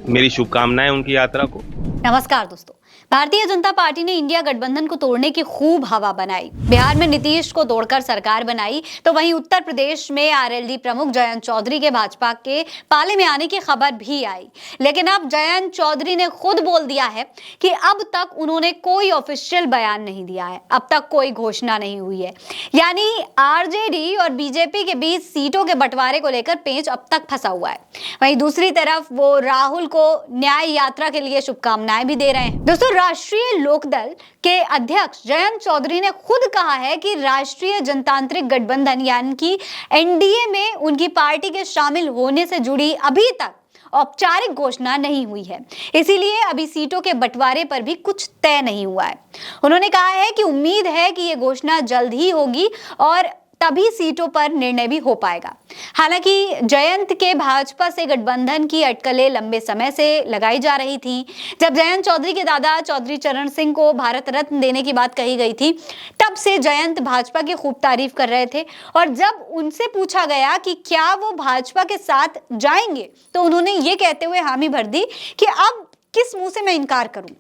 मेरी शुभकामनाएं उनकी यात्रा को। नमस्कार दोस्तों, भारतीय जनता पार्टी ने इंडिया गठबंधन को तोड़ने की खूब हवा बनाई। बिहार में नीतीश को तोड़कर सरकार बनाई, तो वहीं उत्तर प्रदेश में आरएलडी प्रमुख जयंत चौधरी के भाजपा के पाले में आने की खबर भी आई। लेकिन अब जयंत चौधरी ने खुद बोल दिया है कि अब तक उन्होंने कोई ऑफिशियल बयान नहीं दिया है, अब तक कोई घोषणा नहीं हुई है। यानी आरजेडी और बीजेपी के बीच सीटों के बंटवारे को लेकर पेंच अब तक फंसा हुआ है। वहीं दूसरी तरफ वो राहुल को न्याय यात्रा के लिए शुभकामनाएं भी दे रहे हैं। दोस्तों, राष्ट्रीय लोकदल के अध्यक्ष जयंत चौधरी ने खुद कहा है कि राष्ट्रीय जनतांत्रिक गठबंधन यानी कि एनडीए में उनकी पार्टी के शामिल होने से जुड़ी अभी तक औपचारिक घोषणा नहीं हुई है, इसीलिए अभी सीटों के बंटवारे पर भी कुछ तय नहीं हुआ है। उन्होंने कहा है कि उम्मीद है कि यह घोषणा जल्द ही होगी और तभी सीटों पर निर्णय भी हो पाएगा। हालांकि जयंत के भाजपा से गठबंधन की अटकलें लंबे समय से लगाई जा रही थी। जब जयंत चौधरी के दादा चौधरी चरण सिंह को भारत रत्न देने की बात कही गई थी, तब से जयंत भाजपा की खूब तारीफ कर रहे थे और जब उनसे पूछा गया कि क्या वो भाजपा के साथ जाएंगे, तो उन्होंने ये कहते हुए हामी भर दी कि अब किस मुंह से मैं इनकार करूं।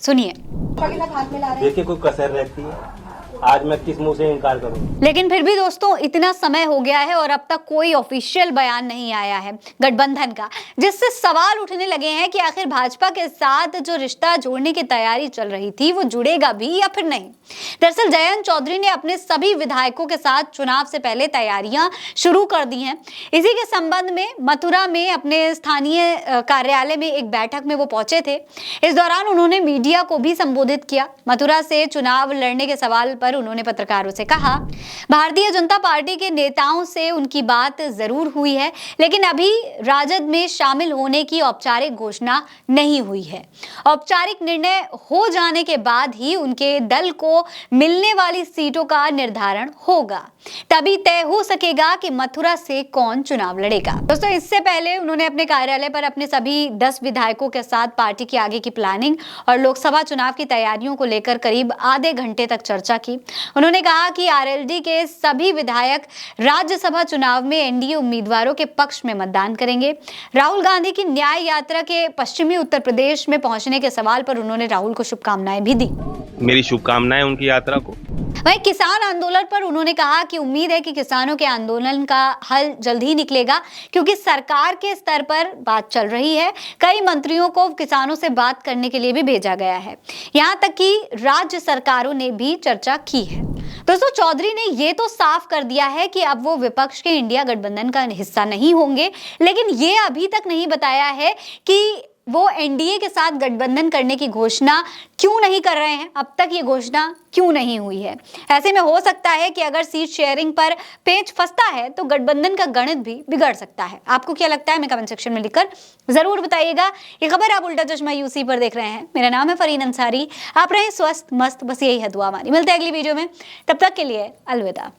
सुनिए। देखिए, कोई कसर रहती है, आज मैं किस मुंह से इनकार करूं। लेकिन फिर भी दोस्तों, इतना समय हो गया है और अब तक कोई ऑफिशियल बयान नहीं आया है गठबंधन का, जिससे सवाल उठने लगे हैं कि आखिर भाजपा के साथ जो रिश्ता जोड़ने की तैयारी चल रही थी वो जुड़ेगा भी या फिर नहीं। दरअसल जयंत चौधरी ने अपने सभी विधायकों के साथ चुनाव से पहले तैयारियां शुरू कर दी हैं। इसी के संबंध में मथुरा में अपने स्थानीय कार्यालय में एक बैठक में वो पहुंचे थे। इस दौरान उन्होंने मीडिया को भी संबोधित किया। मथुरा से चुनाव लड़ने के सवाल पर उन्होंने पत्रकारों से कहा, भारतीय जनता पार्टी के नेताओं से उनकी बात जरूर हुई है, लेकिन अभी राजद में शामिल होने की औपचारिक घोषणा नहीं हुई है। औपचारिक निर्णय हो जाने के बाद ही उनके दल को मिलने वाली सीटों का निर्धारण होगा, तभी तय हो सकेगा कि मथुरा से कौन चुनाव लड़ेगा। दोस्तों, इससे पहले उन्होंने अपने कार्यालय पर अपने सभी 10 विधायकों के साथ पार्टी की आगे की प्लानिंग और लोकसभा चुनाव की तैयारियों को लेकर करीब आधे घंटे तक चर्चा की। उन्होंने कहा कि आरएलडी के सभी विधायक राज्यसभा चुनाव में एनडीए उम्मीदवारों के पक्ष में मतदान करेंगे। राहुल गांधी की न्याय यात्रा के पश्चिमी उत्तर प्रदेश में पहुंचने के सवाल पर उन्होंने राहुल को शुभकामनाएं भी दी। मेरी शुभकामनाएं उनकी यात्रा को। वहीं किसान आंदोलन पर उन्होंने कहा कि उम्मीद है कि किसानों के आंदोलन का हल जल्द ही निकलेगा, क्योंकि सरकार के स्तर पर बात चल रही है। कई मंत्रियों को किसानों से बात करने के लिए भी भेजा गया है, यहाँ तक कि राज्य सरकारों ने भी चर्चा की है। दोस्तों, चौधरी ने ये तो साफ कर दिया है कि अब वो विपक्ष के इंडिया गठबंधन का हिस्सा नहीं होंगे, लेकिन ये अभी तक नहीं बताया है कि वो एनडीए के साथ गठबंधन करने की घोषणा क्यों नहीं कर रहे हैं। अब तक ये घोषणा क्यों नहीं हुई है। ऐसे में हो सकता है कि अगर सीट शेयरिंग पर पेच फंसता है तो गठबंधन का गणित भी बिगड़ सकता है। आपको क्या लगता है, हमें कमेंट सेक्शन में लिखकर जरूर बताइएगा। ये खबर आप उल्टा चश्मा यूसी पर देख रहे हैं। मेरा नाम है फरीन अंसारी। आप रहें स्वस्थ मस्त, बस यही है दुआ हमारी। मिलते हैं अगली वीडियो में, तब तक के लिए अलविदा।